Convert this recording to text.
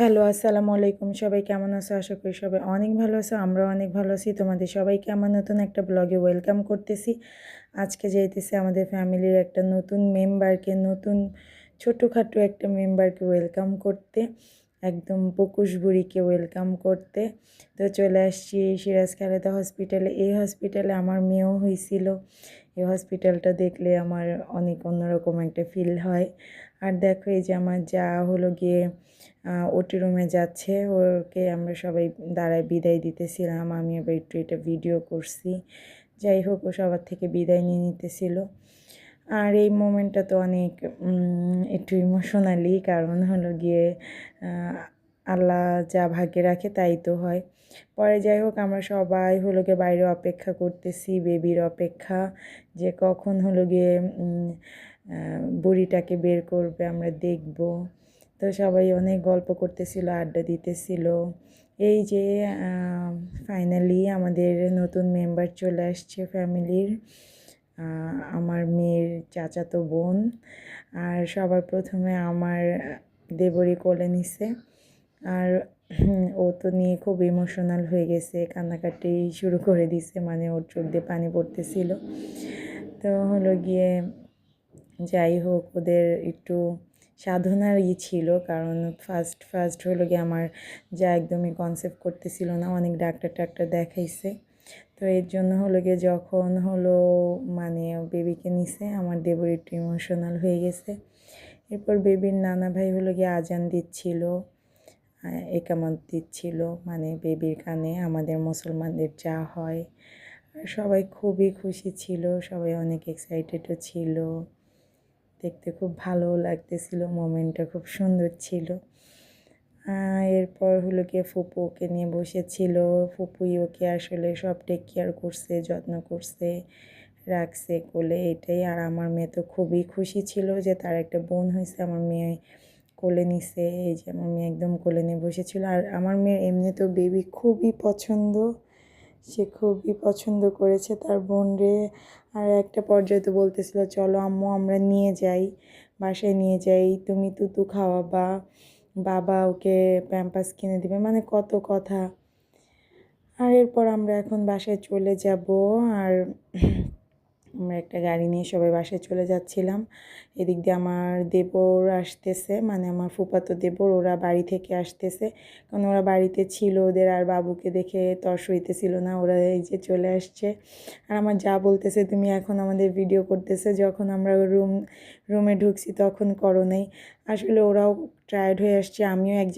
Hello, আসসালামু আলাইকুম। সবাই কেমন আছো? আশা করি সবাই অনেক ভালো আছো। আমরাও অনেক ভালো আছি। তোমাদের সবাইকে আমার নতুন একটা ব্লগে ওয়েলকাম করতেছি। আজকে যাইতেছি আমাদের ফ্যামিলির একটা নতুন মেম্বারকে, নতুন ছোটোখাটো একটা মেম্বারকে ওয়েলকাম করতে, একদম পকুশ বুড়িকে ওয়েলকাম করতে। তো চলে আসছি সিরাজ খালেদা হসপিটালে। এই হসপিটালে আমার মেয়েও হয়েছিল। এই হসপিটালটা দেখলে আমার অনেক অন্যরকম একটা ফিল হয়। আর দেখো এই যে আমার যা হলো গিয়ে ওটি রুমে যাচ্ছে, ওকে আমরা সবাই দাঁড়ায় বিদায় দিতেছিলাম। আমি আবার একটু এটা ভিডিও করছি। যাই হোক, ও সবার থেকে বিদায় নিয়ে নিতেছিল। আর এই মোমেন্টটা তো অনেক একটু ইমোশনালি, কারণ হলো গিয়ে আল্লাহ যা ভাগ্যে রাখে তাই তো হয়। পরে যাই হোক, আমরা সবাই হলো গিয়ে বাইরে অপেক্ষা করতেছি, বেবির অপেক্ষা, যে কখন হলো গিয়ে বুড়িটাকে বের করবে, আমরা দেখব। তো সবাই অনেক গল্প করতেছিল, আড্ডা দিতেছিল। এই যে ফাইনালি আমাদের নতুন মেম্বার চলে আসছে ফ্যামিলির, আমার মেয়ের চাচাতো বোন। আর সবার প্রথমে আমার দেবরই কোলে নিছে। আর ও তো নিয়ে খুব ইমোশনাল হয়ে গেছে, কান্নাকাটি শুরু করে দিছে, মানে ওর চোখ দিয়ে পানি পড়তেছিল। তো হলো গিয়ে যাই হোক, ওদের একটু সাধনার ছিল, কারণ ফার্স্ট হলো গিয়ে আমার যা একদমই কনসেপ্ট করতেছিল না, অনেক ডাক্তার দেখাইছে। তো এর জন্য হলো গিয়ে যখন হলো মানে বেবিকে নিছে, আমার দেবর একটু ইমোশনাল হয়ে গেছে। এরপর বেবির নানা ভাই হলো গিয়ে আজান দিচ্ছিল, একামত দিচ্ছিল, মানে বেবির কানে, আমাদের মুসলমানদের যা হয়। আর সবাই খুবই খুশি ছিল, সবাই অনেক এক্সাইটেডও ছিল, দেখতে খুব ভালো লাগতেছিল, মোমেন্টটা খুব সুন্দর ছিল। এরপর হলো গিয়ে ফুপু ওকে নিয়ে বসেছিল। ফুপুই ওকে আসলে সব টেক কেয়ার করছে, যত্ন করছে, রাখছে কোলে, এটাই। আর আমার মেয়ে তো খুবই খুশি ছিল যে তার একটা বোন হয়েছে, আমার মেয়ে কোলে নিছে। এই যে আমার মেয়ে একদম কোলে নিয়ে বসেছিল। আর আমার মেয়ের এমনিতেও বেবি খুবই পছন্দ, সে খুবই পছন্দ করেছে তার বোনরে। আর একটা পর্যায়ে তো বলতেছিল, চলো আম্মু আমরা নিয়ে যাই, বাসায় নিয়ে যাই, তুমি তুতু খাওয়াবা, বাবা ওকে প্যাম্পাস কিনে দিবে, মানে কত কথা। আর এরপর আমরা এখন বাসায় চলে যাব। আর আমরা একটা গাড়ি নিয়ে সবাই বাসায় চলে যাচ্ছিলাম। এদিক দিয়ে আমার দেবর আসতেছে, মানে আমার ফুফাতো দেবর, ওরা বাড়ি থেকে আসতেছে, কারণ ওরা বাড়িতে ছিল, ওদের আর বাবুকে দেখে তর্স হইতেছিল না, ওরা এই যে চলে আসছে। আর আমার যা বলতেছে, তুমি এখন আমাদের ভিডিও করতেছে, যখন আমরা রুমে ঢুকছি তখন করো নাই। আসলে ওরাও টায়ার্ড হয়ে আসছে, আমিও এক